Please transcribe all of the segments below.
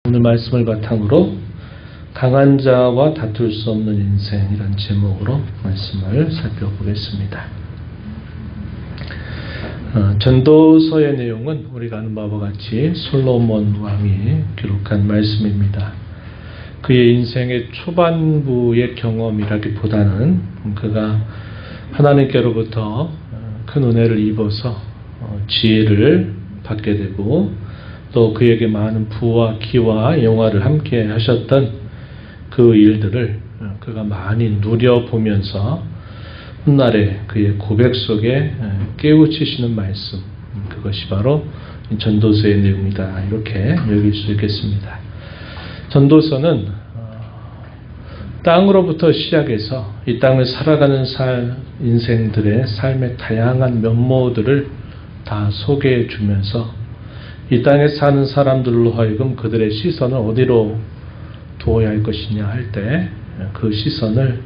오늘 말씀을 바탕으로 강한 자와 다툴 수 없는 인생이란 제목으로 말씀을 살펴보겠습니다. 전도서의 내용은 우리가 아는 바와 같이 솔로몬 왕이 기록한 말씀입니다. 그의 인생의 초반부의 경험이라기보다는 그가 하나님께로부터 큰 은혜를 입어서 지혜를 받게 되고 또 그에게 많은 부와 기와 영화를 함께 하셨던 그 일들을 그가 많이 누려보면서 훗날에 그의 고백 속에 깨우치시는 말씀, 그것이 바로 전도서의 내용이다, 이렇게 여길 수 있겠습니다. 전도서는 땅으로부터 시작해서 이 땅을 살아가는 인생들의 삶의 다양한 면모들을 다 소개해 주면서 이 땅에 사는 사람들로 하여금 그들의 시선을 어디로 두어야 할 것이냐 할 때 그 시선을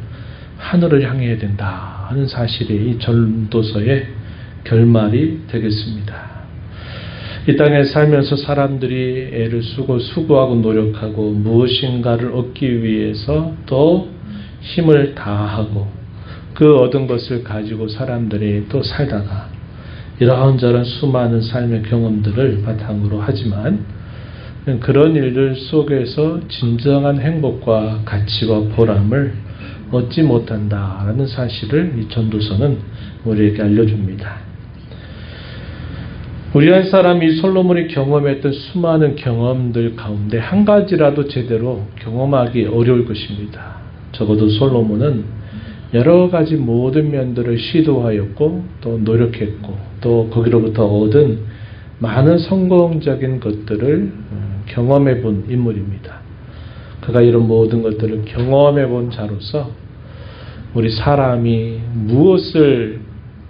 하늘을 향해야 된다 하는 사실이 이 전도서의 결말이 되겠습니다. 이 땅에 살면서 사람들이 애를 쓰고 수고하고 노력하고 무엇인가를 얻기 위해서 또 힘을 다하고 그 얻은 것을 가지고 사람들이 또 살다가 이런저런 수많은 삶의 경험들을 바탕으로 하지만 그런 일들 속에서 진정한 행복과 가치와 보람을 얻지 못한다라는 사실을 이 전도서는 우리에게 알려줍니다. 우리 한 사람이 솔로몬이 경험했던 수많은 경험들 가운데 한 가지라도 제대로 경험하기 어려울 것입니다. 적어도 솔로몬은 여러 가지 모든 면들을 시도하였고 또 노력했고 또 거기로부터 얻은 많은 성공적인 것들을 경험해 본 인물입니다. 그가 이런 모든 것들을 경험해 본 자로서 우리 사람이 무엇을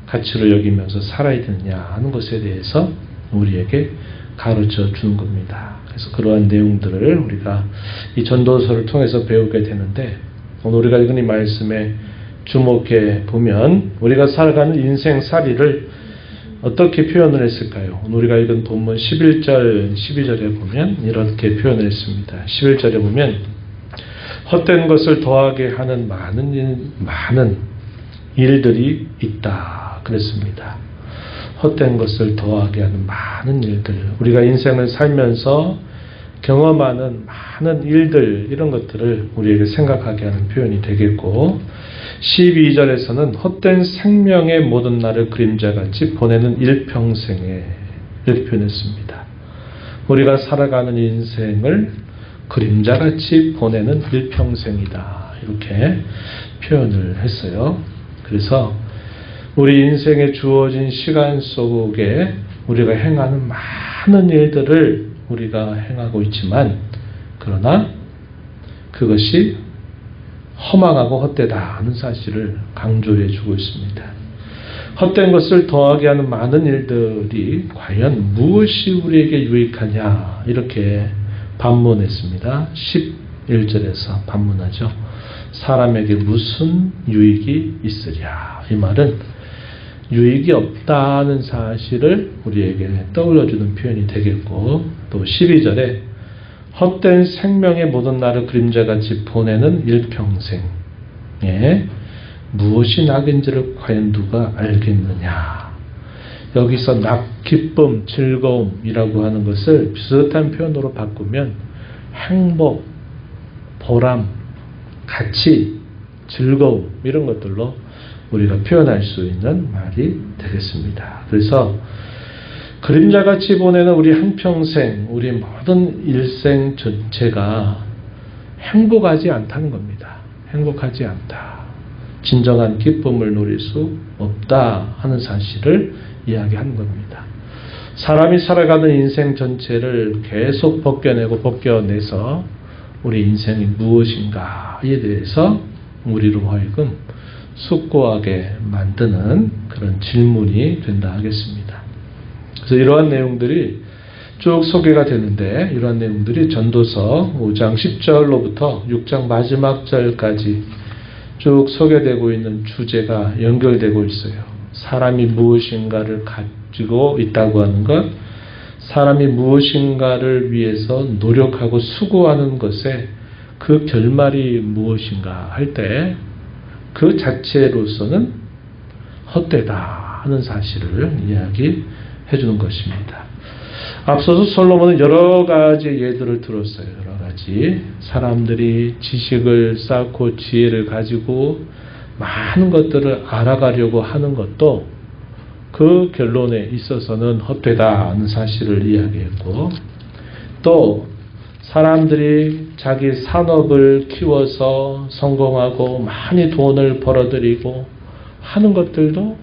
가치를 여기면서 살아야 되느냐 하는 것에 대해서 우리에게 가르쳐 주는 겁니다. 그래서 그러한 내용들을 우리가 이 전도서를 통해서 배우게 되는데, 오늘 우리가 읽은 이 말씀에 주목해 보면 우리가 살아가는 인생살이를 어떻게 표현을 했을까요? 오늘 우리가 읽은 본문 11절, 12절에 보면 이렇게 표현을 했습니다. 11절에 보면 헛된 것을 더하게 하는 많은 일들이 있다 그랬습니다. 헛된 것을 더하게 하는 많은 일들, 우리가 인생을 살면서 경험하는 많은 일들, 이런 것들을 우리에게 생각하게 하는 표현이 되겠고, 12절에서는 헛된 생명의 모든 날을 그림자같이 보내는 일평생에, 이렇게 표현했습니다. 우리가 살아가는 인생을 그림자같이 보내는 일평생이다, 이렇게 표현을 했어요. 그래서 우리 인생에 주어진 시간 속에 우리가 행하는 많은 일들을 우리가 행하고 있지만, 그러나 그것이 허망하고 헛되다 하는 사실을 강조해 주고 있습니다. 헛된 것을 더하게 하는 많은 일들이 과연 무엇이 우리에게 유익하냐, 이렇게 반문했습니다. 11절에서 반문하죠. 사람에게 무슨 유익이 있으랴. 이 말은 유익이 없다는 사실을 우리에게 떠올려주는 표현이 되겠고, 또 12절에 헛된 생명의 모든 날을 그림자같이 보내는 일평생에 무엇이 낙인지를 과연 누가 알겠느냐. 여기서 기쁨, 즐거움이라고 하는 것을 비슷한 표현으로 바꾸면 행복, 보람, 가치, 즐거움, 이런 것들로 우리가 표현할 수 있는 말이 되겠습니다. 그래서 그림자같이 보내는 우리 한평생, 우리 모든 일생 전체가 행복하지 않다는 겁니다. 행복하지 않다. 진정한 기쁨을 누릴 수 없다 하는 사실을 이야기하는 겁니다. 사람이 살아가는 인생 전체를 계속 벗겨내서 우리 인생이 무엇인가에 대해서 우리로 하여금 숙고하게 만드는 그런 질문이 된다 하겠습니다. 그래서 이러한 내용들이 쭉 소개가 되는데, 이러한 내용들이 전도서 5장 10절로부터 6장 마지막 절까지 쭉 소개되고 있는 주제가 연결되고 있어요. 사람이 무엇인가를 가지고 있다고 하는 것, 사람이 무엇인가를 위해서 노력하고 수고하는 것에 그 결말이 무엇인가 할 때 그 자체로서는 헛되다 하는 사실을 이야기해 주는 것입니다. 앞서서 솔로몬은 여러 가지 예들을 들었어요. 여러 가지 사람들이 지식을 쌓고 지혜를 가지고 많은 것들을 알아가려고 하는 것도 그 결론에 있어서는 헛되다 하는 사실을 이야기했고, 또 사람들이 자기 산업을 키워서 성공하고 많이 돈을 벌어들이고 하는 것들도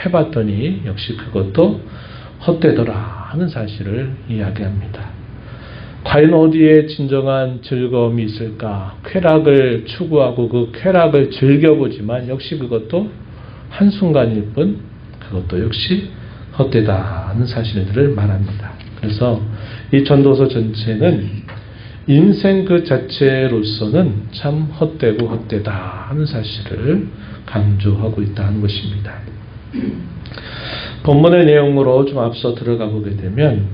해봤더니 역시 그것도 헛되더라 하는 사실을 이야기합니다. 과연 어디에 진정한 즐거움이 있을까? 쾌락을 추구하고 그 쾌락을 즐겨보지만 역시 그것도 한순간일 뿐 그것도 역시 헛되다 하는 사실들을 말합니다. 그래서 이 전도서 전체는 인생 그 자체로서는 참 헛되고 헛되다 하는 사실을 강조하고 있다는 것입니다. 본문의 내용으로 좀 앞서 들어가 보게 되면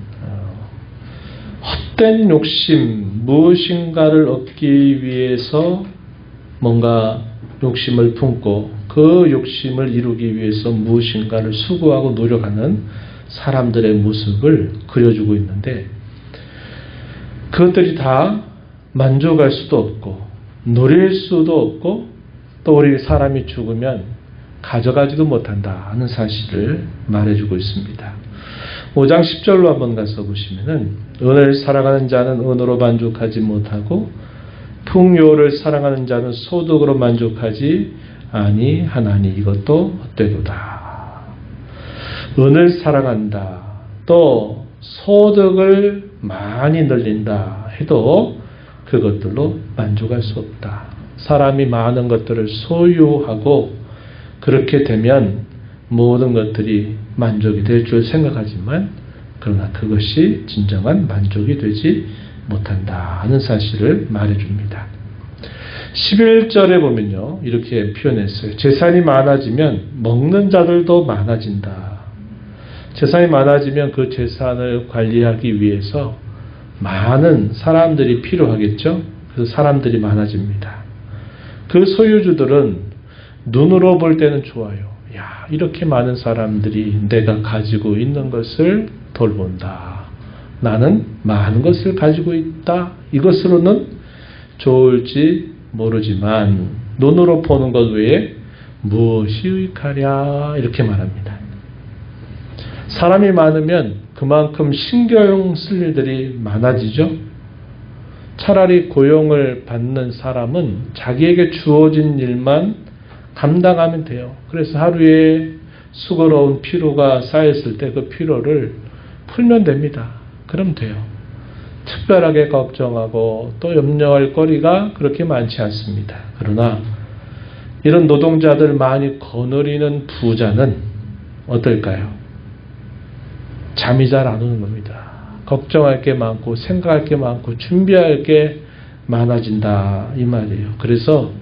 헛된 욕심, 무엇인가를 얻기 위해서 뭔가 욕심을 품고 그 욕심을 이루기 위해서 무엇인가를 수고하고 노력하는 사람들의 모습을 그려주고 있는데, 그것들이 다 만족할 수도 없고 누릴 수도 없고 또 우리 사람이 죽으면 가져가지도 못한다 하는 사실을 말해주고 있습니다. 5장 10절로 한번 가서 보시면은 은을 사랑하는 자는 은으로 만족하지 못하고 풍요를 사랑하는 자는 소득으로 만족하지 아니하나니 이것도 헛되도다. 은을 사랑한다, 또 소득을 많이 늘린다 해도 그것들로 만족할 수 없다. 사람이 많은 것들을 소유하고 그렇게 되면 모든 것들이 만족이 될 줄 생각하지만 그러나 그것이 진정한 만족이 되지 못한다 하는 사실을 말해줍니다. 11절에 보면요, 이렇게 표현했어요. 재산이 많아지면 먹는 자들도 많아진다. 재산이 많아지면 그 재산을 관리하기 위해서 많은 사람들이 필요하겠죠. 그래서 사람들이 많아집니다. 그 소유주들은 눈으로 볼 때는 좋아요. 야, 이렇게 많은 사람들이 내가 가지고 있는 것을 돌본다. 나는 많은 것을 가지고 있다. 이것으로는 좋을지 모르지만 눈으로 보는 것 외에 무엇이 유익하랴 이렇게 말합니다. 사람이 많으면 그만큼 신경 쓸 일들이 많아지죠. 차라리 고용을 받는 사람은 자기에게 주어진 일만 감당하면 돼요. 그래서 하루에 수고로운 피로가 쌓였을 때 그 피로를 풀면 됩니다. 그럼 돼요. 특별하게 걱정하고 또 염려할 거리가 그렇게 많지 않습니다. 그러나 이런 노동자들 많이 거느리는 부자는 어떨까요? 잠이 잘 안 오는 겁니다. 걱정할 게 많고 생각할 게 많고 준비할 게 많아진다 이 말이에요. 그래서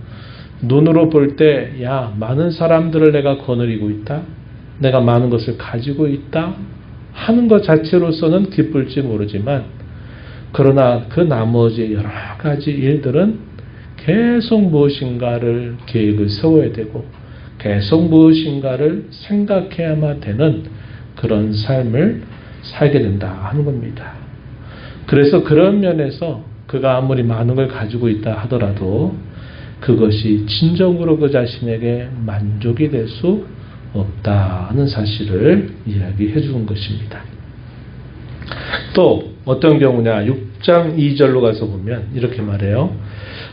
눈으로 볼 때 야, 많은 사람들을 내가 거느리고 있다, 내가 많은 것을 가지고 있다 하는 것 자체로서는 기쁠지 모르지만, 그러나 그 나머지 여러 가지 일들은 계속 무엇인가를 계획을 세워야 되고 계속 무엇인가를 생각해야만 되는 그런 삶을 살게 된다 하는 겁니다. 그래서 그런 면에서 그가 아무리 많은 걸 가지고 있다 하더라도 그것이 진정으로 그 자신에게 만족이 될 수 없다 하는 사실을 이야기해 주는 것입니다. 또 어떤 경우냐, 6장 2절로 가서 보면 이렇게 말해요.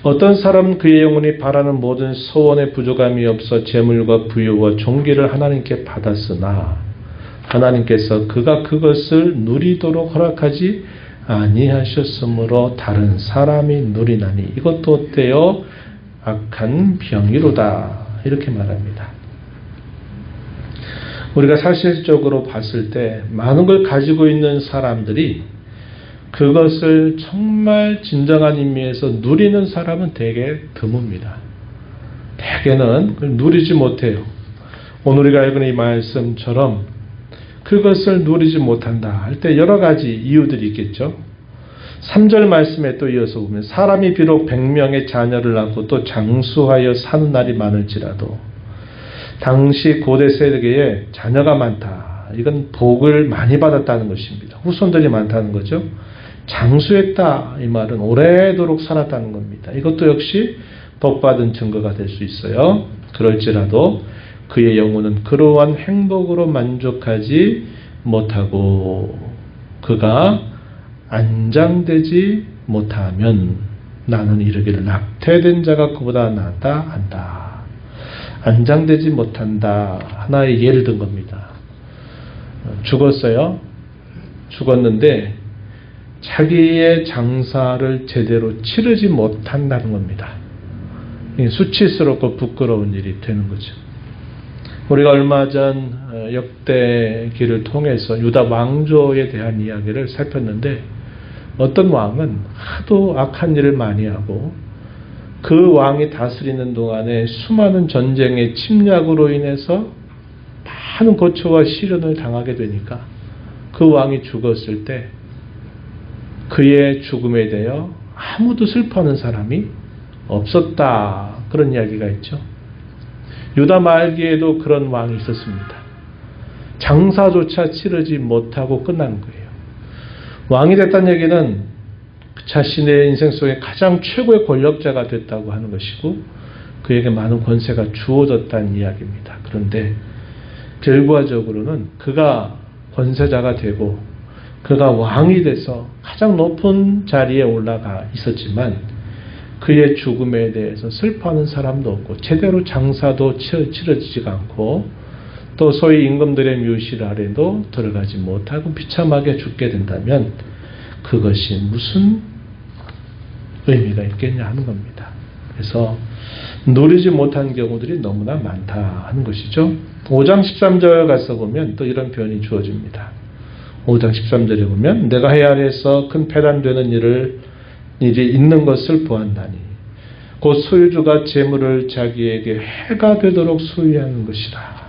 어떤 사람은 그의 영혼이 바라는 모든 소원에 부족함이 없어 재물과 부유와 존귀를 하나님께 받았으나 하나님께서 그가 그것을 누리도록 허락하지 아니하셨으므로 다른 사람이 누리나니 이것도 어때요? 악한 병이로다 이렇게 말합니다. 우리가 사실적으로 봤을 때 많은 걸 가지고 있는 사람들이 그것을 정말 진정한 의미에서 누리는 사람은 되게 드뭅니다. 대개는 그걸 누리지 못해요. 오늘 우리가 읽은 이 말씀처럼 그것을 누리지 못한다 할 때 여러 가지 이유들이 있겠죠. 3절 말씀에 또 이어서 보면 사람이 비록 100명의 자녀를 낳고 또 장수하여 사는 날이 많을지라도 당시 고대 세계에 자녀가 많다. 이건 복을 많이 받았다는 것입니다. 후손들이 많다는 거죠. 장수했다 이 말은 오래도록 살았다는 겁니다. 이것도 역시 복받은 증거가 될 수 있어요. 그럴지라도 그의 영혼은 그러한 행복으로 만족하지 못하고 그가 안장되지 못하면 나는 이르기를 낙태된 자가 그보다 낫다 한다. 안장되지 못한다. 하나의 예를 든 겁니다. 죽었어요. 죽었는데 자기의 장사를 제대로 치르지 못한다는 겁니다. 수치스럽고 부끄러운 일이 되는 거죠. 우리가 얼마 전 역대기를 통해서 유다 왕조에 대한 이야기를 살폈는데 어떤 왕은 하도 악한 일을 많이 하고 그 왕이 다스리는 동안에 수많은 전쟁의 침략으로 인해서 많은 고초와 시련을 당하게 되니까 그 왕이 죽었을 때 그의 죽음에 대하여 아무도 슬퍼하는 사람이 없었다. 그런 이야기가 있죠. 유다 말기에도 그런 왕이 있었습니다. 장사조차 치르지 못하고 끝난 거예요. 왕이 됐다는 얘기는 자신의 인생 속에 가장 최고의 권력자가 됐다고 하는 것이고 그에게 많은 권세가 주어졌다는 이야기입니다. 그런데 결과적으로는 그가 권세자가 되고 그가 왕이 돼서 가장 높은 자리에 올라가 있었지만 그의 죽음에 대해서 슬퍼하는 사람도 없고 제대로 장사도 치러지지가 않고 또 소위 임금들의 묘실 아래도 들어가지 못하고 비참하게 죽게 된다면 그것이 무슨 의미가 있겠냐 하는 겁니다. 그래서 누리지 못한 경우들이 너무나 많다 하는 것이죠. 5장 13절 가서 보면 또 이런 표현이 주어집니다. 5장 13절에 보면 내가 헤아려서 큰 패란되는 일이 있는 것을 보았나니 곧 소유주가 재물을 자기에게 해가 되도록 소유하는 것이라.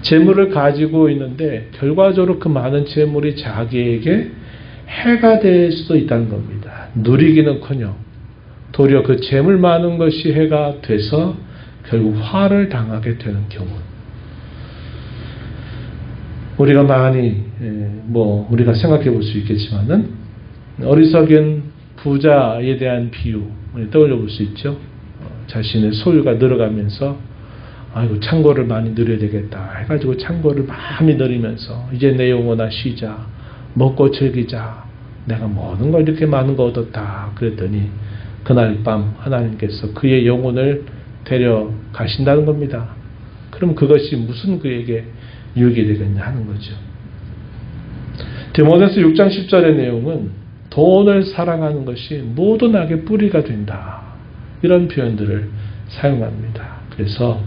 재물을 가지고 있는데 결과적으로 그 많은 재물이 자기에게 해가 될 수도 있다는 겁니다. 누리기는커녕 도리어 그 재물 많은 것이 해가 돼서 결국 화를 당하게 되는 경우. 우리가 많이 우리가 생각해 볼 수 있겠지만은 어리석은 부자에 대한 비유 떠올려 볼 수 있죠. 자신의 소유가 늘어가면서 아이고 창고를 많이 늘려야 되겠다 해가지고 창고를 많이 늘리면서 이제 내 영혼아 쉬자 먹고 즐기자 내가 모든 걸 이렇게 많은 거 얻었다 그랬더니 그날 밤 하나님께서 그의 영혼을 데려가신다는 겁니다. 그럼 그것이 무슨 그에게 유익이 되겠냐 하는 거죠. 디모데서 6장 10절의 내용은 돈을 사랑하는 것이 모든 악의 뿌리가 된다. 이런 표현들을 사용합니다. 그래서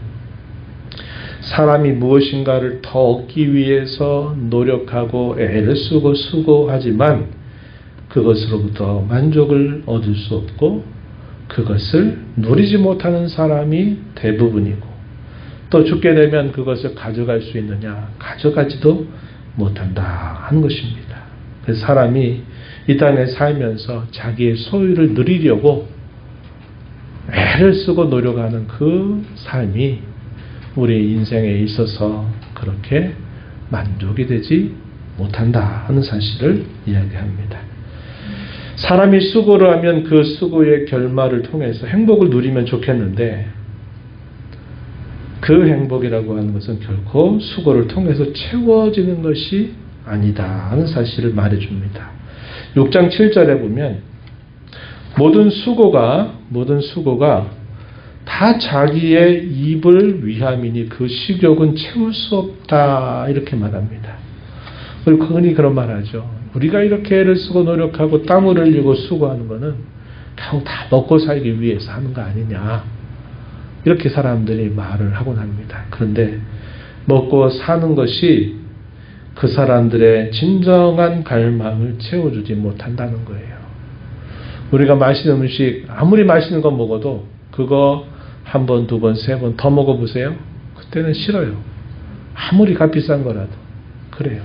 사람이 무엇인가를 더 얻기 위해서 노력하고 애를 쓰고 수고하지만 그것으로부터 만족을 얻을 수 없고 그것을 누리지 못하는 사람이 대부분이고 또 죽게 되면 그것을 가져갈 수 있느냐? 가져가지도 못한다 하는 것입니다. 그래서 사람이 이 땅에 살면서 자기의 소유를 누리려고 애를 쓰고 노력하는 그 삶이 우리 인생에 있어서 그렇게 만족이 되지 못한다 하는 사실을 이야기합니다. 사람이 수고를 하면 그 수고의 결말을 통해서 행복을 누리면 좋겠는데 그 행복이라고 하는 것은 결코 수고를 통해서 채워지는 것이 아니다 하는 사실을 말해줍니다. 6장 7절에 보면 모든 수고가 다 자기의 입을 위함이니 그 식욕은 채울 수 없다 이렇게 말합니다. 그리고 흔히 그런 말하죠. 우리가 이렇게 애를 쓰고 노력하고 땀을 흘리고 수고하는 것은 결국 다 먹고 살기 위해서 하는 거 아니냐 이렇게 사람들이 말을 하곤 합니다. 그런데 먹고 사는 것이 그 사람들의 진정한 갈망을 채워주지 못한다는 거예요. 우리가 맛있는 음식 아무리 맛있는 거 먹어도 그거 한 번, 두 번, 세 번 더 먹어보세요. 그때는 싫어요. 아무리 값비싼 거라도. 그래요.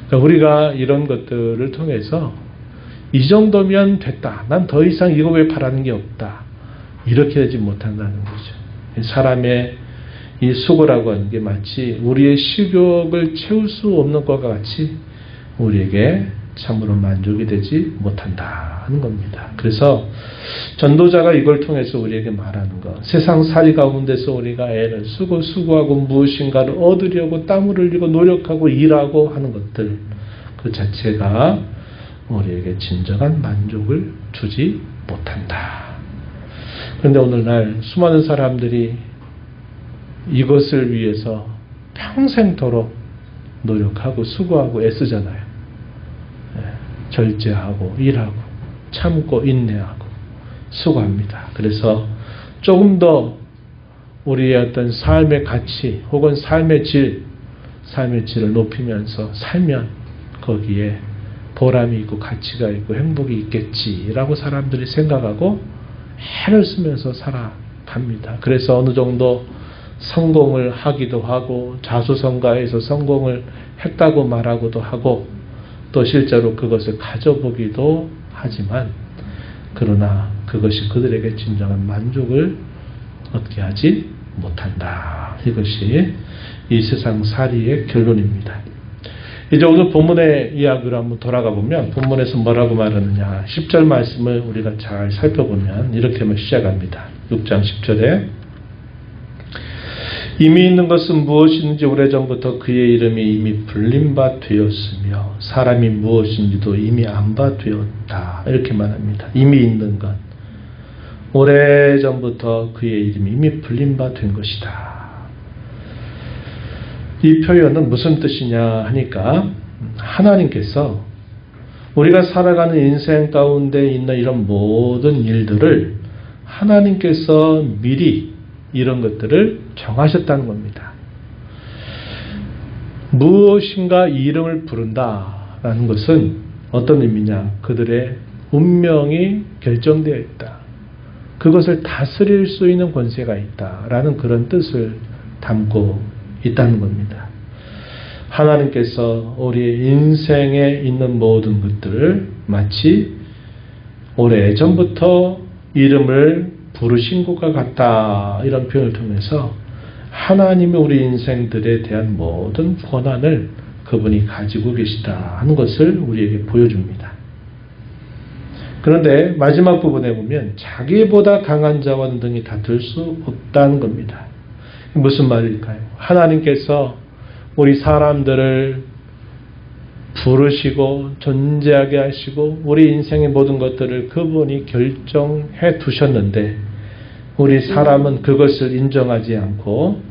그러니까 우리가 이런 것들을 통해서 이 정도면 됐다. 난 더 이상 이거 왜 바라는 게 없다. 이렇게 하지 못한다는 거죠. 사람의 이 수고라고 하는 게 마치 우리의 식욕을 채울 수 없는 것과 같이 우리에게 참으로 만족이 되지 못한다는 겁니다. 그래서 전도자가 이걸 통해서 우리에게 말하는 것, 세상살이 가운데서 우리가 애를 쓰고 수고하고 무엇인가를 얻으려고 땀을 흘리고 노력하고 일하고 하는 것들, 그 자체가 우리에게 진정한 만족을 주지 못한다. 그런데 오늘날 수많은 사람들이 이것을 위해서 평생토록 노력하고 수고하고 애쓰잖아요. 절제하고 일하고 참고 인내하고 수고합니다. 그래서 조금 더 우리의 어떤 삶의 가치 혹은 삶의 질을 높이면서 살면 거기에 보람이 있고 가치가 있고 행복이 있겠지라고 사람들이 생각하고 애를 쓰면서 살아갑니다. 그래서 어느 정도 성공을 하기도 하고 자수성가해서 성공을 했다고 말하고도 하고 또 실제로 그것을 가져보기도 하지만 그러나 그것이 그들에게 진정한 만족을 얻게 하지 못한다. 이것이 이 세상 살이의 결론입니다. 이제 오늘 본문의 이야기로 한번 돌아가 보면 본문에서 뭐라고 말하느냐 10절 말씀을 우리가 잘 살펴보면 이렇게 하면 시작합니다. 6장 10절에 이미 있는 것은 무엇인지 오래전부터 그의 이름이 이미 불린 바 되었으며 사람이 무엇인지도 이미 안 바 되었다. 이렇게 말합니다. 이미 있는 것. 오래전부터 그의 이름이 이미 불린 바 된 것이다. 이 표현은 무슨 뜻이냐 하니까 하나님께서 우리가 살아가는 인생 가운데 있는 이런 모든 일들을 하나님께서 미리 이런 것들을 정하셨다는 겁니다. 무엇인가 이름을 부른다라는 것은 어떤 의미냐? 그들의 운명이 결정되어 있다. 그것을 다스릴 수 있는 권세가 있다라는 그런 뜻을 담고 있다는 겁니다. 하나님께서 우리의 인생에 있는 모든 것들을 마치 오래전부터 이름을 부르신 것과 같다. 이런 표현을 통해서 하나님이 우리 인생들에 대한 모든 권한을 그분이 가지고 계시다 하는 것을 우리에게 보여줍니다. 그런데 마지막 부분에 보면 자기보다 강한 자와 등이 다툴 수 없다는 겁니다. 무슨 말일까요? 하나님께서 우리 사람들을 부르시고 존재하게 하시고 우리 인생의 모든 것들을 그분이 결정해 두셨는데 우리 사람은 그것을 인정하지 않고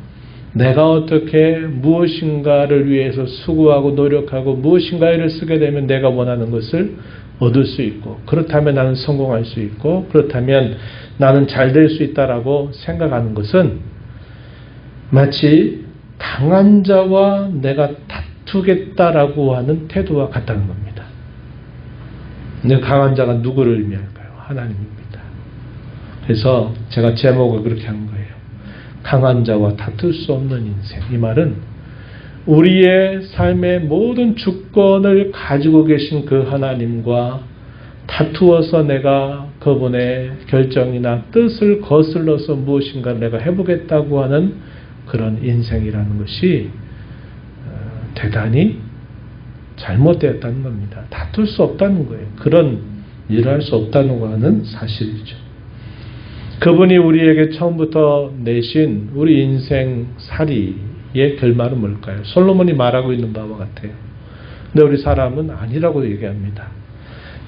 내가 어떻게 무엇인가를 위해서 수고하고 노력하고 무엇인가를 쓰게 되면 내가 원하는 것을 얻을 수 있고 그렇다면 나는 성공할 수 있고 그렇다면 나는 잘 될 수 있다라고 생각하는 것은 마치 강한 자와 내가 다투겠다라고 하는 태도와 같다는 겁니다. 근데 강한 자가 누구를 의미할까요? 하나님입니다. 그래서 제가 제목을 그렇게 한 거예요. 강한 자와 다툴 수 없는 인생. 이 말은 우리의 삶의 모든 주권을 가지고 계신 그 하나님과 다투어서 내가 그분의 결정이나 뜻을 거슬러서 무엇인가 내가 해보겠다고 하는 그런 인생이라는 것이 대단히 잘못되었다는 겁니다. 다툴 수 없다는 거예요. 그런 일을 할 수 없다는 거는 사실이죠. 그분이 우리에게 처음부터 내신 우리 인생 살이의 결말은 뭘까요? 솔로몬이 말하고 있는 바와 같아요. 근데 우리 사람은 아니라고 얘기합니다.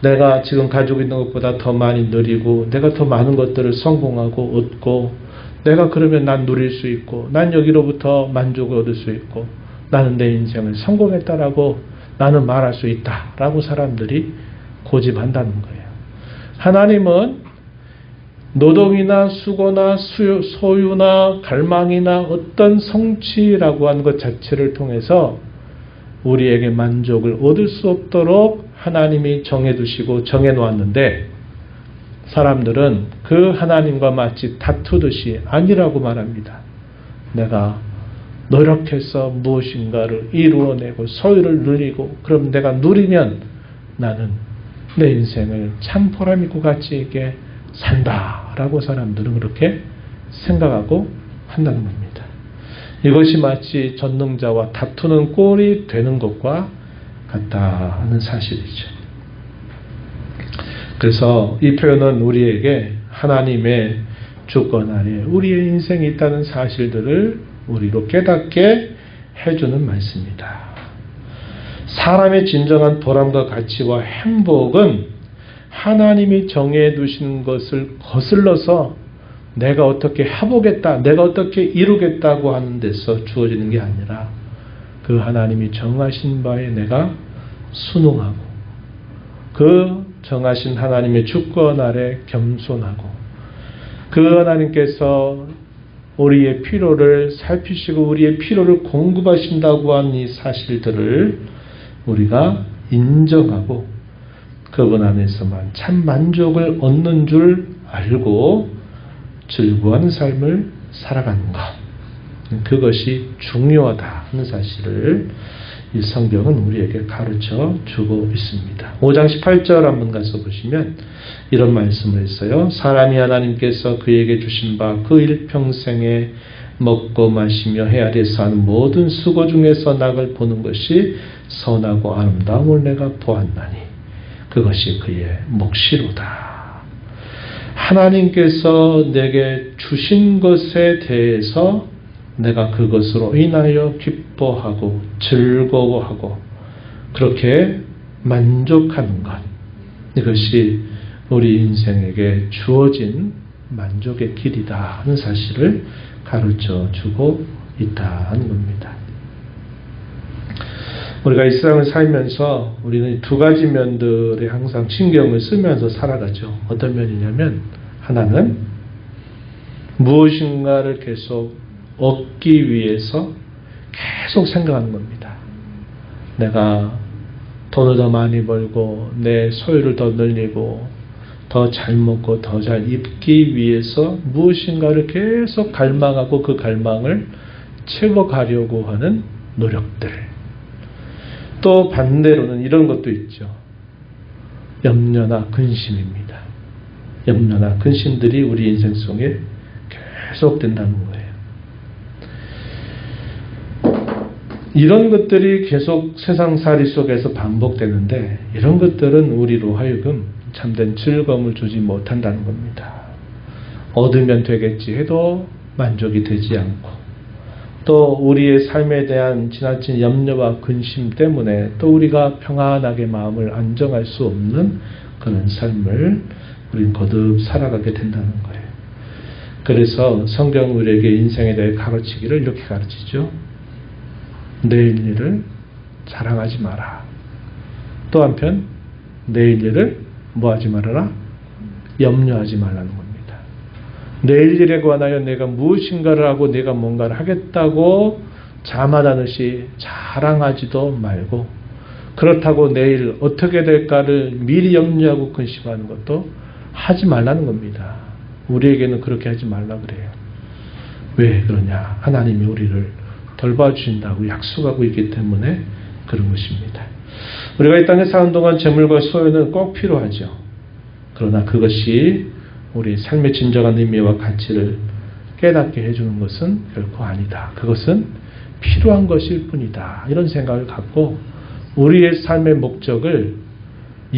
내가 지금 가지고 있는 것보다 더 많이 누리고 내가 더 많은 것들을 성공하고 얻고 내가 그러면 난 누릴 수 있고 난 여기로부터 만족을 얻을 수 있고 나는 내 인생을 성공했다라고 나는 말할 수 있다라고 사람들이 고집한다는 거예요. 하나님은 노동이나 수고나 소유나 갈망이나 어떤 성취라고 하는 것 자체를 통해서 우리에게 만족을 얻을 수 없도록 하나님이 정해두시고 정해놓았는데 사람들은 그 하나님과 마치 다투듯이 아니라고 말합니다. 내가 노력해서 무엇인가를 이루어내고 소유를 누리고 그럼 내가 누리면 나는 내 인생을 참 보람있고 가치있게 산다라고 사람들은 그렇게 생각하고 한다는 겁니다. 이것이 마치 전능자와 다투는 꼴이 되는 것과 같다는 사실이죠. 그래서 이 표현은 우리에게 하나님의 주권 아래 우리의 인생이 있다는 사실들을 우리로 깨닫게 해주는 말씀입니다. 사람의 진정한 보람과 가치와 행복은 하나님이 정해 두신 것을 거슬러서 내가 어떻게 해보겠다, 내가 어떻게 이루겠다고 하는 데서 주어지는 게 아니라 그 하나님이 정하신 바에 내가 순응하고 그 정하신 하나님의 주권 아래 겸손하고 그 하나님께서 우리의 필요를 살피시고 우리의 필요를 공급하신다고 한 이 사실들을 우리가 인정하고 그분 안에서만 참 만족을 얻는 줄 알고 즐거워하는 삶을 살아가는 것, 그것이 중요하다는 사실을 이 성경은 우리에게 가르쳐 주고 있습니다. 5장 18절 한번 가서 보시면 이런 말씀을 했어요. 사람이 하나님께서 그에게 주신 바 그 일평생에 먹고 마시며 헤아려서 하는 모든 수고 중에서 낙을 보는 것이 선하고 아름다움을 내가 보았나니 그것이 그의 몫이로다. 하나님께서 내게 주신 것에 대해서 내가 그것으로 인하여 기뻐하고 즐거워하고 그렇게 만족하는 것, 이것이 우리 인생에게 주어진 만족의 길이다 하는 사실을 가르쳐 주고 있다는 겁니다. 우리가 이 세상을 살면서 우리는 두 가지 면들에 항상 신경을 쓰면서 살아가죠. 어떤 면이냐면 하나는 무엇인가를 계속 얻기 위해서 계속 생각하는 겁니다. 내가 돈을 더 많이 벌고 내 소유를 더 늘리고 더 잘 먹고 더 잘 입기 위해서 무엇인가를 계속 갈망하고 그 갈망을 채워가려고 하는 노력들. 또 반대로는 이런 것도 있죠. 염려나 근심입니다. 염려나 근심들이 우리 인생 속에 계속 된다는 거예요. 이런 것들이 계속 세상살이 속에서 반복되는데 이런 것들은 우리로 하여금 참된 즐거움을 주지 못한다는 겁니다. 얻으면 되겠지 해도 만족이 되지 않고 또 우리의 삶에 대한 지나친 염려와 근심 때문에 또 우리가 평안하게 마음을 안정할 수 없는 그런 삶을 우리는 거듭 살아가게 된다는 거예요. 그래서 성경은 우리에게 인생에 대해 가르치기를 이렇게 가르치죠. 내일 일을 자랑하지 마라. 또 한편 내일 일을 뭐하지 말아라? 염려하지 말라는 겁니다. 내일 일에 관하여 내가 무엇인가를 하고 내가 뭔가를 하겠다고 자만하듯이 자랑하지도 말고 그렇다고 내일 어떻게 될까를 미리 염려하고 근심하는 것도 하지 말라는 겁니다. 우리에게는 그렇게 하지 말라 그래요. 왜 그러냐? 하나님이 우리를 돌봐주신다고 약속하고 있기 때문에 그런 것입니다. 우리가 이 땅에 사는 동안 재물과 소유는 꼭 필요하죠. 그러나 그것이 우리 삶의 진정한 의미와 가치를 깨닫게 해주는 것은 결코 아니다. 그것은 필요한 것일 뿐이다. 이런 생각을 갖고 우리의 삶의 목적을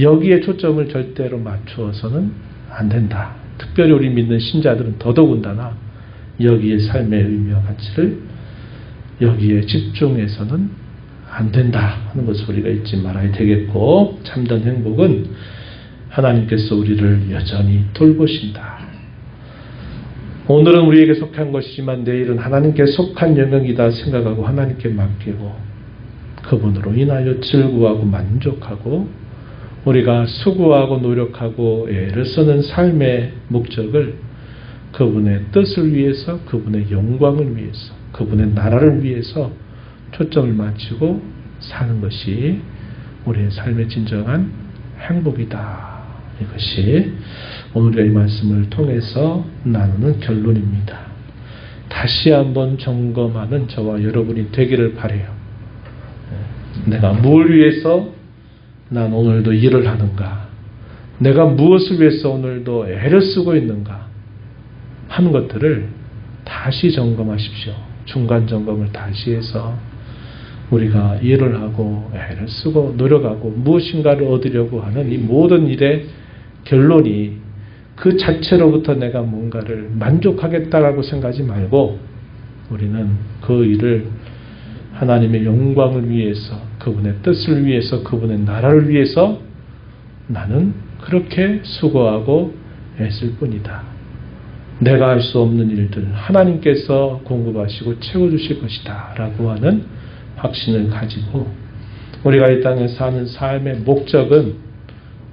여기에 초점을 절대로 맞추어서는 안 된다. 특별히 우리 믿는 신자들은 더더군다나 여기에 삶의 의미와 가치를 여기에 집중해서는 안 된다 하는 것을 우리가 잊지 말아야 되겠고 참된 행복은 하나님께서 우리를 여전히 돌보신다. 오늘은 우리에게 속한 것이지만 내일은 하나님께 속한 영역이다 생각하고 하나님께 맡기고 그분으로 인하여 즐거워하고 만족하고 우리가 수고하고 노력하고 애를 쓰는 삶의 목적을 그분의 뜻을 위해서 그분의 영광을 위해서 그분의 나라를 위해서 초점을 맞추고 사는 것이 우리의 삶의 진정한 행복이다. 이것이 오늘의 이 말씀을 통해서 나누는 결론입니다. 다시 한번 점검하는 저와 여러분이 되기를 바라요. 내가 뭘 위해서 난 오늘도 일을 하는가? 내가 무엇을 위해서 오늘도 애를 쓰고 있는가? 하는 것들을 다시 점검하십시오. 중간 점검을 다시 해서 우리가 일을 하고 애를 쓰고 노력하고 무엇인가를 얻으려고 하는 이 모든 일의 결론이 그 자체로부터 내가 뭔가를 만족하겠다라고 생각하지 말고 우리는 그 일을 하나님의 영광을 위해서, 그분의 뜻을 위해서, 그분의 나라를 위해서 나는 그렇게 수고하고 애쓸 뿐이다. 내가 할 수 없는 일들 하나님께서 공급하시고 채워주실 것이다 라고 하는 확신을 가지고 우리가 이 땅에 사는 삶의 목적은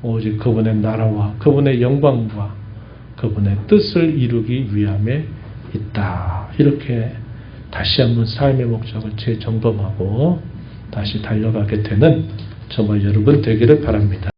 오직 그분의 나라와 그분의 영광과 그분의 뜻을 이루기 위함에 있다. 이렇게 다시 한번 삶의 목적을 재점검하고 다시 달려가게 되는 저와 여러분 되기를 바랍니다.